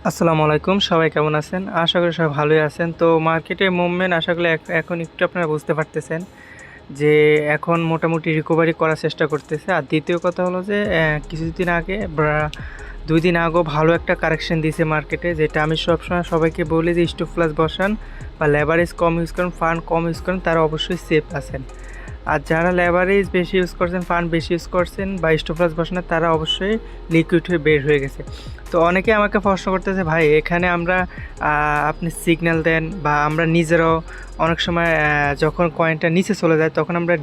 আসসালামু আলাইকুম, সবাই কেমন আছেন? আশা করি সবাই ভালোই আছেন। তো মার্কেটের মুভমেন্ট আশা করি এখন একটু আপনারা বুঝতে পারতেছেন যে এখন মোটামুটি রিকভারি করার চেষ্টা করতেছে। আর দ্বিতীয় কথা হলো যে কিছুদিন আগে ২ দিন আগেও ভালো একটা কারেকশন দিয়েছে মার্কেটে, যেটা আমি সবসময় সবাইকে বলি যে স্টপ লস বসান বা লেভারেজ কম ইউজ করেন, ফান্ড কম ইউজ করেন, তারা অবশ্যই সেফ আছেন। আর যারা লেভারেজ বেশি ইউজ করছেন, ফান্ড বেশি ইউজ করছেন বা স্টপ লস বসান, তারা অবশ্যই লিকুইড হয়ে বের হয়ে গেছে। তো অনেকে আমাকে প্রশ্ন করতেছে, ভাই এখানে আমরা আপনি সিগন্যাল দেন বা আমরা নিজেরাও অনেক সময় যখন কয়েনটা নিচে চলে যায় তখন আমরা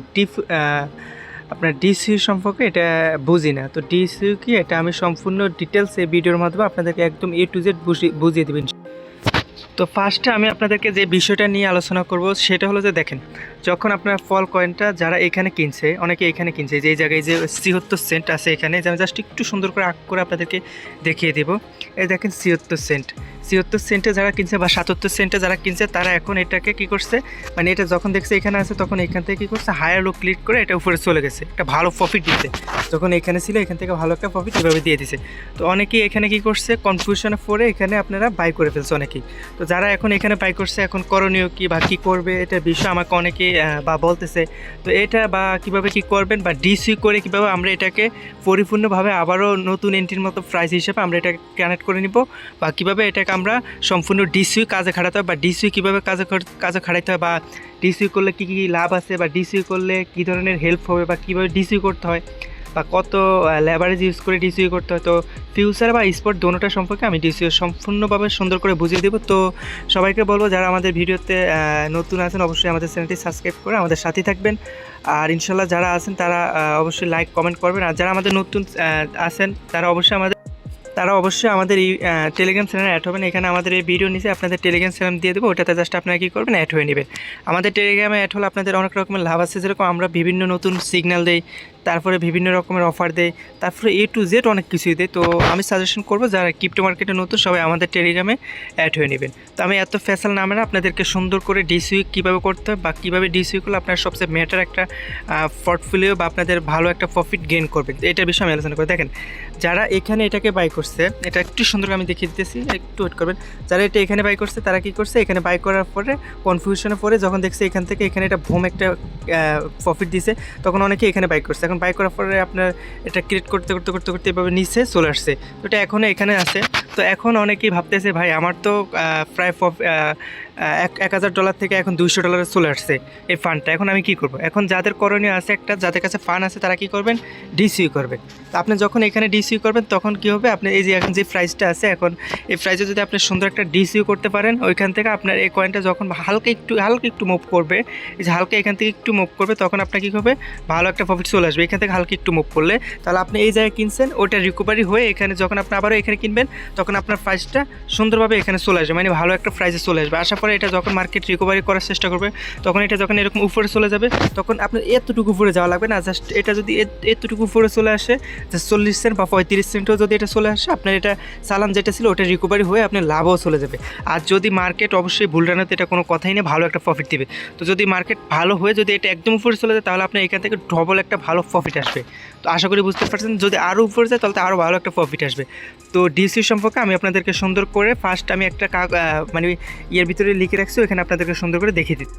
আপনার ডিসিউ সম্পর্কে এটা বুঝি না। তো ডিসিউ কি, এটা আমি সম্পূর্ণ ডিটেলস এই ভিডিওর মাধ্যমে আপনাদেরকে একদম A to Z বুঝিয়ে দেবেন। তো ফার্স্টে আমি আপনাদেরকে যে বিষয়টা নিয়ে আলোচনা করব সেটা হলো যে দেখেন, যখন আপনার ফল কয়েনটা যারা এখানে কিনছে, অনেকে এখানে কিনছে, যে এই জায়গায় যে ৭৬ সেন্ট আছে এখানে, যে আমি জাস্ট একটু সুন্দর করে আঁক করে আপনাদেরকে দেখিয়ে দেবো। এই দেখেন ৭৬ সেন্ট, ৭৬ সেন্টে যারা কিনছে বা ৭৭ সেন্টে যারা কিনছে, তারা এখন এটাকে কি করছে, মানে এটা যখন দেখছে এখানে আছে তখন এখান থেকে কী করছে, হায়ার লো ক্লিক করে এটা উপরে চলে গেছে, একটা ভালো প্রফিট দিতে। যখন এখানে ছিল এখান থেকে ভালো একটা প্রফিট এভাবে দিয়ে দিছে। তো অনেকেই এখানে কি করছে, কনফিউশনে পড়ে এখানে আপনারা বাই করে ফেলছে অনেকেই। তো যারা এখন এখানে বাই করছে, এখন করণীয় কি বা কী করবে, এটার বিষয় আমাকে অনেকে বা বলতেছে। তো এটা বা কিভাবে কি করবেন বা ডিসিউ করে কিভাবে আমরা এটাকে পরিপূর্ণভাবে আবারও নতুন এন্ট্রির মতো প্রাইস হিসেবে আমরা এটাকে কানেক্ট করে নিব, বা কীভাবে এটাকে আমরা সম্পূর্ণ ডিসিউ কাজে খাটাতে হয়, বা ডিসিউ কীভাবে কাজে খাটাইতে হয়, বা ডিসিউ করলে কী কী লাভ আছে, বা ডিসিউ করলে কী ধরনের হেল্প হবে, বা কীভাবে ডিসিউ করতে হয়, বা কত লেভারেজ ইউজ করে ডিসিউ করতে হয়। তো ফিউচার বা স্পট দোনোটা সম্পর্কে আমি ডিসিউ সম্পূর্ণভাবে সুন্দর করে বুঝিয়ে দেবো। তো সবাইকে বলবো যারা আমাদের ভিডিওতে নতুন আছেন অবশ্যই আমাদের চ্যানেলটি সাবস্ক্রাইব করে আমাদের সাথেই থাকবেন। আর ইনশাল্লাহ যারা আছেন তারা অবশ্যই লাইক কমেন্ট করবেন। আর যারা আমাদের নতুন আছেন তারা অবশ্যই আমাদের এই টেলিগ্রাম চ্যানেলে অ্যাড হবেন। এখানে আমাদের এই ভিডিও নিচে আপনাদের টেলিগ্রাম চ্যানেল দিয়ে দেবো, ওটাতে জাস্ট আপনারা কী করবেন, অ্যাড হয়ে নেবেন। আমাদের টেলিগ্রামে অ্যাড হলে আপনাদের অনেক রকমের লাভ আছে, যেরকম আমরা বিভিন্ন নতুন সিগন্যাল দেই, তারপরে বিভিন্ন রকমের অফার দেয়, তারপরে A to Z অনেক কিছুই দেয়। তো আমি সাজেশন করবো যারা ক্রিপ্টো মার্কেটে নতুন, সবাই আমাদের টেলিগ্রামে অ্যাড হয়ে নেবেন। তো আমি এত ফ্যাসাল নামে না, আপনাদেরকে সুন্দর করে ডিসিউ কীভাবে করতে হয় বা কীভাবে ডিসিউ করলে আপনার সবচেয়ে ম্যাটার একটা পোর্টফোলিও বা আপনাদের ভালো একটা প্রফিট গেইন করবেন, এটার বিষয়ে আমি আলোচনা করি। দেখেন, যারা এখানে এটাকে বাই করছে, এটা একটু সুন্দর আমি দেখিয়ে দিতেছি, একটু ওয়েট করবেন। যারা এটা এখানে বাই করছে তারা কী করছে, এখানে বাই করার পরে কনফিউশনে পরে যখন দেখছে এখান থেকে এখানে এটা ভুম একটা প্রফিট দিছে, তখন অনেকে এখানে বাই করছে। এখন বাই করার পরে আপনার এটা ক্রিয়েট করতে করতে করতে করতে এভাবে নিচে চলে আসছে, তো এটা এখনও এখানে আছে। তো এখন অনেকেই ভাবতেছে, ভাই আমার তো প্রায় $1,000 থেকে এখন $200 চলে আসছে এই ফান্ডটা, এখন আমি কি করব? এখন যাদের করণীয় আছে, একটা যাদের কাছে ফান্ড আছে তারা কি করবেন, ডিসিউ করবেন। তো আপনি যখন এখানে ডিসিউ করবেন তখন কি হবে, আপনি এই যে এখন যে প্রাইসটা আছে, এখন এই প্রাইসে যদি আপনি সুন্দর একটা ডিসিউ করতে পারেন, ওইখান থেকে আপনার এই কয়েনটা যখন হালকা একটু মুভ করবে, এই যে হালকা এখান থেকে একটু মুভ করবে, তখন আপনার কী হবে, ভালো একটা প্রফিট চলে আসবে। এখান থেকে হালকা একটু মুভ করলে তাহলে আপনি এই জায়গায় কিনছেন, ওটা রিকভারি হয়ে এখানে যখন আপনি আবারও এখানে কিনবেন, তখন আপনার প্রাইসটা সুন্দরভাবে এখানে চলে আসবে, মানে ভালো একটা প্রাইসে চলে আসবে। আসার পরে এটা যখন মার্কেট রিকভারি করার চেষ্টা করবে, তখন এটা যখন এরকম উপরে চলে যাবে, তখন আপনার এতটুকু উপরে যাওয়া লাগবে না, জাস্ট এটা যদি এতটুকু উপরে চলে আসে, জাস্ট 40 সেন্ট বা 35 সেন্টও যদি এটা চলে আসে, আপনার এটা চালান যেটা ছিল ওটা রিকভারি হয়ে আপনার লাভও চলে যাবে। আর যদি মার্কেট অবশ্যই ভুল রানাতে, এটা কোনো কথাই নেই, ভালো একটা প্রফিট দিবে। তো যদি মার্কেট ভালো হয়ে যদি এটা একদম উপরে চলে যায়, তাহলে আপনার এখান থেকে ডবল একটা ভালো প্রফিট আসবে। তো আশা করি বুঝতে পারছেন, যদি আরও উপরে যায় তাহলে আরও ভালো একটা প্রফিট আসবে। তো ডিসি সম্পর্কে আমি আপনাদেরকে সুন্দর করে ফার্স্ট আমি একটা মানে ইয়ের ভিতরে লিখে রাখছি, এখানে আপনাদেরকে সুন্দর করে দেখিয়ে দিই।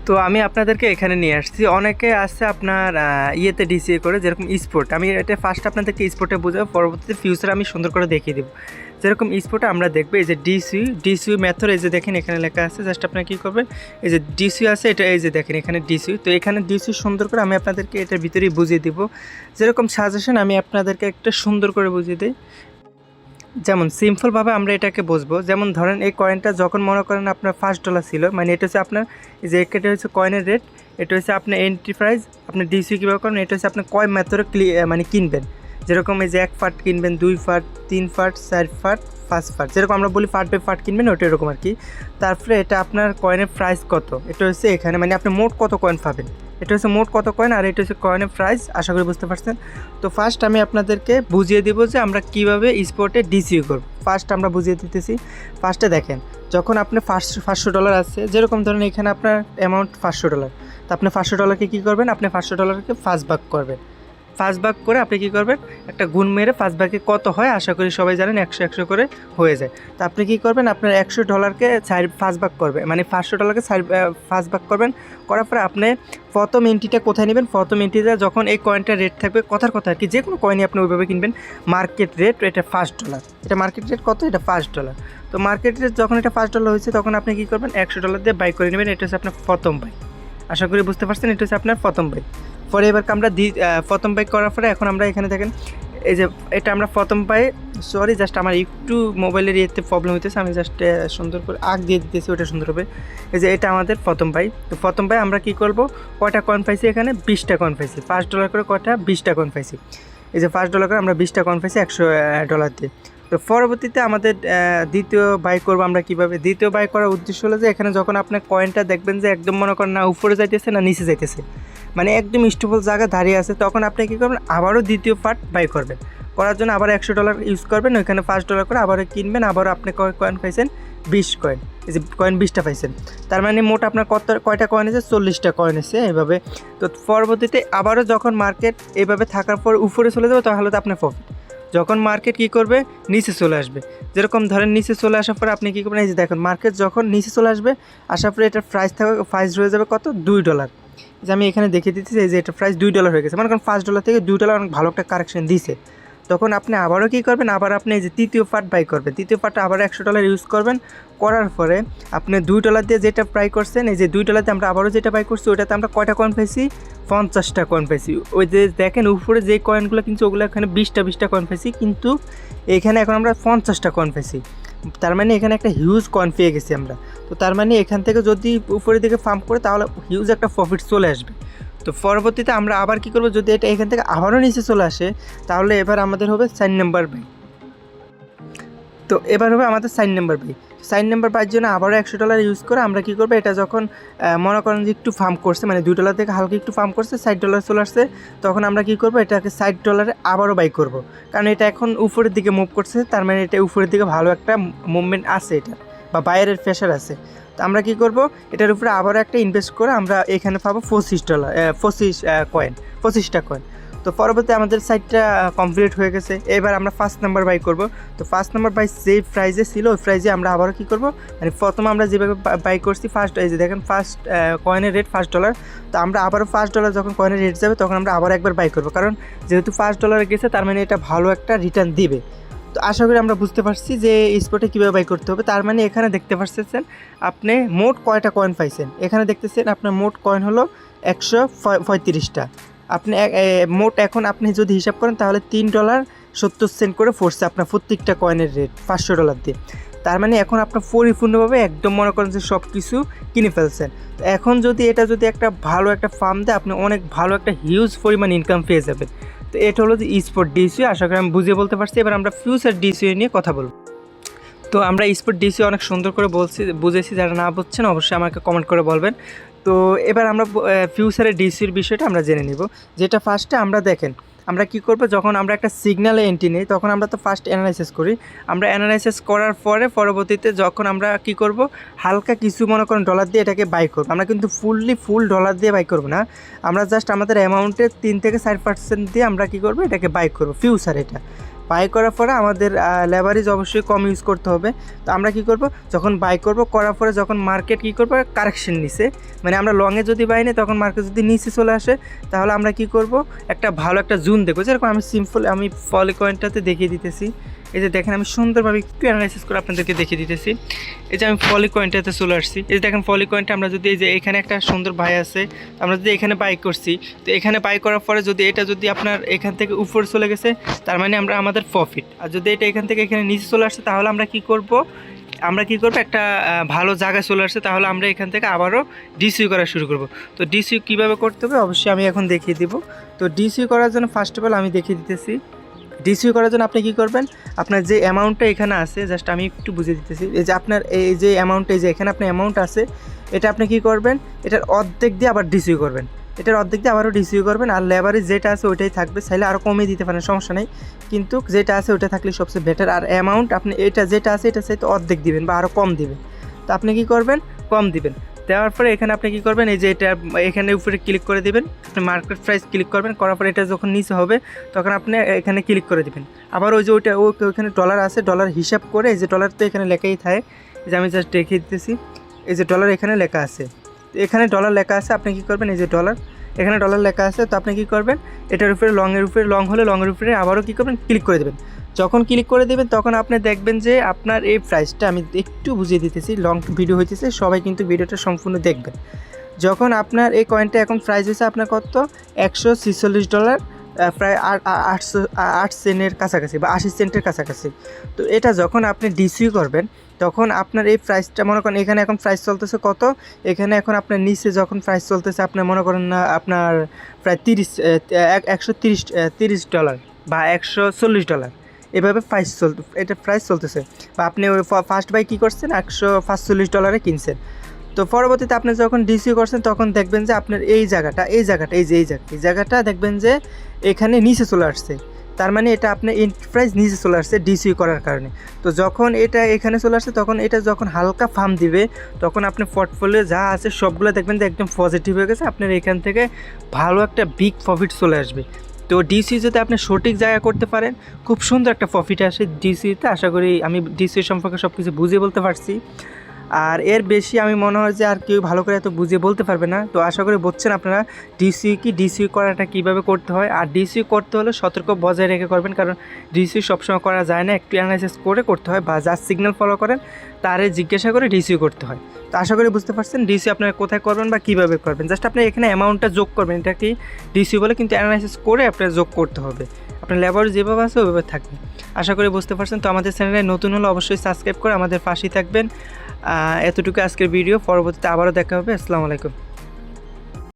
তো আমি আপনাদেরকে এখানে নিয়ে আসছি, অনেকে আসছে আপনার ইয়েতে ডিসিএ করে, যেরকম স্পোর্ট। আমি এটা ফার্স্ট আপনাদেরকে স্পোর্টে বোঝাবো, পরবর্তীতে ফিউচারে আমি সুন্দর করে দেখিয়ে দেবো। যেরকম স্পোর্টে আমরা দেখবো এই যে ডিসিউ মেথড, এই যে দেখেন এখানে লেখা আছে, জাস্ট আপনারা কী করবেন, এই যে ডিসিউ আছে এটা, এই যে দেখেন এখানে ডিসিউ। তো এখানে ডিসিউ সুন্দর করে আমি আপনাদেরকে এটার ভিতরেই বুঝিয়ে দিব। যেরকম সাজেশন আমি আপনাদেরকে একটা সুন্দর করে বুঝিয়ে দিই, যেমন সিম্পলভাবে আমরা এটাকে বুঝবো। যেমন ধরেন এই কয়েনটা যখন মনে করেন আপনার $5 ছিল, মানে এটা হচ্ছে আপনার এই যে এটা হচ্ছে কয়েনের রেট, এটা হচ্ছে আপনার এন্ট্রি প্রাইস। আপনি ডিসিউ কীভাবে করেন, এটা হচ্ছে আপনার কয় মেথডে মানে কিনবেন। যেরকম এই যে 1 ফাট কিনবেন, 2 ফাট, 3 ফাট, 4 ফাট, 5 ফাট, যেরকম আমরা বলি ফাট বাই ফাট কিনবেন, ওটা এরকম আর কি। তারপরে এটা আপনার কয়েনের প্রাইস কত, এটা হচ্ছে এখানে, মানে আপনি মোট কত কয়েন পাবেন, এটা হচ্ছে মোট কত কয়েন, আর এটা হচ্ছে কয়েনের প্রাইস। আশা করি বুঝতে পারছেন। তো ফার্স্ট আমি আপনাদেরকে বুঝিয়ে দেবো যে আমরা কীভাবে স্পটে ডিসিউ করব। ফার্স্ট আমরা বুঝিয়ে দিতেছি। ফার্স্টে দেখেন, যখন আপনার $500 আছে, যেরকম ধরেন এখানে আপনার অ্যামাউন্ট $500, তো আপনি $500কে কী করবেন, আপনি $500কে 5 ভাগ করবেন। 5 ভাগ করে আপনি কী করবেন, একটা গুণ মেরে 5 ভাগে কত হয় আশা করি সবাই জানেন 100 করে হয়ে যায়। তো আপনি কী করবেন, আপনার $100কে 5 ভাগ করবে, মানে $500কে 5 ভাগ করবেন। করার পরে আপনি প্রথম এন্ট্রিটা কোথায় নেবেন, প্রথম এন্ট্রিটা যখন এই কয়েনটার রেট থাকবে কথার কথা আর কি, যে কোনো কয়েনই আপনি ওইভাবে কিনবেন। মার্কেট রেট এটা $5, এটা মার্কেট রেট কত, এটা $5। তো মার্কেট রেট যখন এটা $5 হয়েছে তখন আপনি কী করবেন, $100 দিয়ে বাই করে নেবেন। এটা হচ্ছে আপনার প্রথম বাই। আশা করি বুঝতে পারছেন, এটা হচ্ছে আপনার প্রথম বাই। পরে এবার আমরা প্রথম বাই করার পরে এখন আমরা এখানে দেখেন এই যে এটা আমরা প্রথম বাই, সরি জাস্ট আমার একটু মোবাইলের ইয়েতে প্রবলেম হইতেছে, আমি জাস্ট সুন্দর করে আগ দিয়ে দিতেছি, ওটা সুন্দর হবে। এই যে এটা আমাদের প্রথম বাই। তো প্রথম বাই আমরা কী করব, কয়টা কয়েন পাইছি এখানে, 20টা কয়েন পাইছি। $5 করে কয়টা, 20টা কয়েন পাইছি। এই যে $5 করে আমরা 20টা কয়েন পাইছি $100 দিয়ে। তো পরবর্তীতে আমাদের দ্বিতীয় বাই করবো আমরা কীভাবে, দ্বিতীয় বাই করার উদ্দেশ্য হলো যে এখানে যখন আপনার কয়েনটা দেখবেন যে একদম মনে করেন না উপরে যাইতেছে না নিচে যাইতেছে, মানে একদম স্টেবল জায়গা দাঁড়িয়ে আছে, তখন আপনি কী করবেন, আবারও দ্বিতীয় পার্ট বাই করবেন। করার জন্য আবার $100 ইউজ করবেন, ওইখানে $5 করে আবারও কিনবেন, আবারও আপনি কয়েন পাইছেন 20 কয়েন। এই যে কয়েন 20টা পাইছেন, তার মানে মোট আপনার কয়টা কয়েন আছে, 40টা কয়েন আছে এইভাবে। তো পরবর্তীতে আবারও যখন মার্কেট এইভাবে থাকার পর উপরে চলে যাবে তাহলে তো আপনার প্রফিট। যখন মার্কেট কী করবে, নিচে চলে আসবে, যেরকম ধরেন নিচে চলে আসার পরে আপনি কী করবেন, এই যে দেখুন মার্কেট যখন নিচে চলে আসবে, আসার পরে এটার প্রাইস রয়ে যাবে কত, $2। যে আমি এখানে দেখিয়ে দিচ্ছি, এই যে এটা প্রাইস $2 হয়ে গেছে, মানে কারণ $5 থেকে $2 অনেক ভালো একটা কারেকশন দিয়েছে। তখন আপনি আবারও কী করবেন, আবার আপনি এই যে তৃতীয় পার্ট বাই করবেন, তৃতীয় পার্টটা আবার $100 ইউজ করবেন। করার পরে আপনি $2 দিয়ে যেটা বাই করছেন, এই যে $2 দিয়ে আমরা আবারও যেটা বাই করছি ওইটাতে আমরা কয়টা কয়েন পাইছি, 50টা কয়েন পাইছি। ওই যে দেখেন উপরে যে কয়েনগুলো কিন্তু ওগুলো এখানে 20টা কয়েন পাইছি, কিন্তু এখানে এখন আমরা 50টা কয়েন পাইছি। তার মানে এখানে একটা হিউজ কয়েন পেয়ে গেছি আমরা। তো তার মানে এখান থেকে যদি উপরের দিকে ফার্ম করে তাহলে হিউজ একটা প্রফিট চলে আসবে। তো পরবর্তীতে আমরা আবার কী করবো, যদি এটা এখান থেকে আবারও নিচে চলে আসে তাহলে এবার আমাদের হবে 4 নম্বর বাই। তো এবার হবে আমাদের 4 নম্বর বাই। 4 নম্বর বাইয়ের জন্য আবারও $100 ইউজ করে আমরা কী করবো, এটা যখন মনে করেন যে একটু ফার্ম করছে, মানে $2 থেকে হালকা একটু ফার্ম করছে, $60 চলে আসছে, তখন আমরা কী করবো, এটাকে $60 আবারও বাই করব। কারণ এটা এখন উপরের দিকে মুভ করছে, তার মানে এটা উপরের দিকে ভালো একটা মুভমেন্ট আছে এটা, বা বাইরের প্রেশার আছে। তো আমরা কী করব, এটার উপরে আবারও একটা ইনভেস্ট করে আমরা এখানে পাবো $25 কয়েন। তো পরবর্তী আমাদের সাইটটা কমপ্লিট হয়ে গেছে। এবার আমরা 1st নাম্বার বাই করব। তো 1st নাম্বার বাই যেই প্রাইজে ছিল ওই প্রাইজে আমরা আবারও কী করব, মানে প্রথমে আমরা যেভাবে বাই করছি ফার্স্ট, এই যে দেখেন ফার্স্ট কয়েনের রেট $5। তো আমরা আবারও $5 যখন কয়েনের রেট যাবে তখন আমরা আবার একবার বাই করব, কারণ যেহেতু $5 গেছে তার মানে এটা ভালো একটা রিটার্ন দিবে। তো আশা করি আমরা বুঝতে পারছি যে স্পটে কীভাবে বাই করতে হবে। তার মানে এখানে দেখতে পাচ্ছেন আপনি মোট কয়টা কয়েন পাইছেন, এখানে দেখতেছেন আপনার মোট কয়েন হলো 135টা। আপনি মোট এখন আপনি যদি হিসাব করেন তাহলে $3.70 করে পড়ছে আপনার প্রত্যেকটা কয়েনের রেট $500 দিয়ে। তার মানে এখন আপনার পরিপূর্ণভাবে একদম মনে করেন যে সব কিছু কিনে ফেলছেন। তো এখন যদি এটা যদি একটা ভালো একটা ফার্ম দেয় আপনি অনেক ভালো একটা হিউজ পরিমাণ ইনকাম পেয়ে যাবেন। তো এটা হলো যে স্পট ডিসিও, আশা করি আমি বুঝিয়ে বলতে পারছি। এবার আমরা ফিউচার ডিসিও নিয়ে কথা বলব। তো আমরা স্পট ডিসিও অনেক সুন্দর করে বুঝেছি, যারা না বুঝছেন অবশ্যই আমাকে কমেন্ট করে বলবেন। তো এবার আমরা ফিউচারের ডিসির বিষয়টা আমরা জেনে নিব। যেটা ফার্স্টে আমরা দেখেন আমরা কি করব, যখন আমরা একটা সিগন্যালে এন্ট্রি নিই তখন আমরা তো ফার্স্ট অ্যানালাইসিস করি। আমরা অ্যানালাইসিস করার পরে পরবর্তীতে যখন আমরা কি করব, হালকা কিছু মনে করেন ডলার দিয়ে এটাকে বাই করব। আমরা কিন্তু ফুল ডলার দিয়ে বাই করব না, আমরা জাস্ট আমাদের অ্যামাউন্টের 3 থেকে 4% দিয়ে আমরা কি করব, এটাকে বাই করব ফিউচার। এটা বাই করার পরে আমাদের লেভারেজ অবশ্যই কম ইউজ করতে হবে। তো আমরা কি করব, যখন বাই করব করার পরে যখন মার্কেট কি করব, কারেকশন নিছে, মানে আমরা লংয়ে যদি বাই নিই তখন মার্কেট যদি নিচে চলে আসে তাহলে আমরা কি করব, একটা ভালো একটা জোন দেখব। যেরকম আমি ফলি কয়েনটাতে দেখিয়ে দিতেছি। এই যে দেখেন আমি সুন্দরভাবে একটু অ্যানালাইসিস করে আপনাদেরকে দেখিয়ে দিতেছি। এই যে আমি ফলি কয়েনটাতে চলে আসছি। এই যে দেখেন ফলি কয়েনটা আমরা যদি এই যে এখানে একটা সুন্দর বাই আছে, আমরা যদি এখানে বাই করছি, তো এখানে বাই করার পরে যদি এটা যদি আপনার এখান থেকে উপরে চলে গেছে তার মানে আমাদের প্রফিট। আর যদি এটা এখান থেকে এখানে নিচে চলে আসছে তাহলে আমরা কি করব, একটা ভালো জায়গায় চলে আসছে, তাহলে আমরা এখান থেকে আবারও ডিসিউ করা শুরু করব। তো ডিসিউ কীভাবে করতে হবে অবশ্যই আমি এখন দেখিয়ে দিব। তো ডিসিউ করার জন্য ফার্স্ট অফ অল আমি দেখিয়ে দিতেছি। ডিসিউ করার জন্য আপনি কী করবেন, আপনার যে অ্যামাউন্টটা এখানে আছে, জাস্ট আমি একটু বুঝিয়ে দিতেছি। এই যে আপনার এই যে অ্যামাউন্ট, এই যে এখানে আপনার অ্যামাউন্ট আছে, এটা আপনি কী করবেন, এটার অর্ধেক দিয়ে আবার ডিসিউ করবেন, এটার অর্ধেক দিয়ে আবারও ডিসিউ করবেন। আর লেভারেজ যেটা আছে ওইটাই থাকবে, চাইলে আরও কমিয়ে দিতে পারেন, সমস্যা নেই, কিন্তু যেটা আছে ওইটা থাকলে সবচেয়ে বেটার। আর অ্যামাউন্ট আপনি এটা যেটা আছে এটা চাইতে অর্ধেক দিবেন বা আরও কম দিবেন। তো আপনি কী করবেন, কম দিবেন। দেওয়ার পরে এখানে আপনি কী করবেন, এই যে এটা এখানে উপরে ক্লিক করে দেবেন, আপনি মার্কেট প্রাইস ক্লিক করবেন, করার পরে এটা যখন নিচে হবে তখন আপনি এখানে ক্লিক করে দেবেন। আবার ওই যে ওইখানে ডলার আছে, ডলার হিসাব করে এই যে ডলার তো এখানে লেখাই থাকে, এই যে আমি জাস্ট দেখিয়ে দিতেছি, এই যে ডলার এখানে লেখা আছে, এখানে ডলার লেখা আছে, আপনি কী করবেন, এই যে ডলার এখানে ডলার লেখা আছে, তো আপনি কী করবেন, এটার উপরে লংয়ের উপরে লং হলে লংয়ের উপরে আবারও কী করবেন, ক্লিক করে দেবেন। যখন ক্লিক করে দেবেন তখন আপনি দেখবেন যে আপনার এই প্রাইসটা, আমি একটু বুঝিয়ে দিতেছি, লং ভিডিও হইতেছে, সবাই কিন্তু ভিডিওটা সম্পূর্ণ দেখবেন। যখন আপনার এই কয়েনটা এখন প্রাইস হয়েছে আপনার কত, $146, প্রায় 8 সেন্টের কাছাকাছি বা 80 সেন্টের কাছাকাছি। তো এটা যখন আপনি ডিসিউ করবেন তখন আপনার এই প্রাইসটা মনে করেন এখানে এখন প্রাইস চলতেছে কত, এখানে এখন আপনার নিচে যখন প্রাইস চলতেছে আপনার মনে করেন না আপনার প্রায় $130 বা $140 এভাবে এটা প্রাইস চলতেছে, বা আপনি ওই ফার্স্ট বাই কী করছেন, $145 কিনছেন। তো পরবর্তীতে আপনি যখন ডিসিউ করছেন তখন দেখবেন যে আপনার এই জায়গাটা দেখবেন যে এখানে নিচে চলে আসছে, তার মানে এটা আপনার প্রাইস নিচে চলে আসছে ডিসিউ করার কারণে। তো যখন এটা এখানে চলে আসছে তখন এটা যখন হালকা ফার্ম দিবে তখন আপনার পোর্টফোলিও যা আছে সবগুলো দেখবেন যে একদম পজিটিভ হয়ে গেছে, আপনার এখান থেকে ভালো একটা বিগ প্রফিট চলে আসবে। তো ডিসিউ যদি আপনি সঠিক জায়গা করতে পারেন খুব সুন্দর একটা প্রফিট আসে ডিসিউতে। আশা করি আমি ডিসিউ সম্পর্কে সব কিছু বুঝিয়ে বলতে পারছি, আর এর বেশি আমি মনে হয় যে আর কেউ ভালো করে এত বুঝিয়ে বলতে পারবে না। তো আশা করি বুঝছেন আপনারা ডিসিউ করাটা কীভাবে করতে হয়, আর ডিসিউ করতে হলে সতর্ক বজায় রেখে করবেন, কারণ ডিসিউ সবসময় করা যায় না, একটু অ্যানালাইসিস করে করতে হয়, বা যার সিগন্যাল ফলো করেন তারে জিজ্ঞাসা করে ডিসিউ করতে হয়। তো আশা করি বুঝতে পারছেন ডিসিউ আপনারা কোথায় করবেন বা কীভাবে করবেন। জাস্ট আপনি এখানে অ্যামাউন্টটা যোগ করবেন, এটা কি ডিসিউ বলে, কিন্তু অ্যানালাইসিস করে আপনার যোগ করতে হবে, আপনার লেবার যেভাবে আছে ওইভাবে থাকবে। আশা করি বুঝতে পারছেন। তো আমাদের চ্যানেলে নতুন হলে অবশ্যই সাবস্ক্রাইব করে আমাদের পাশেই থাকবেন। এতটুকু আজকের ভিডিও, পরবর্তীতে আবারও দেখা হবে। আসসালামু আলাইকুম।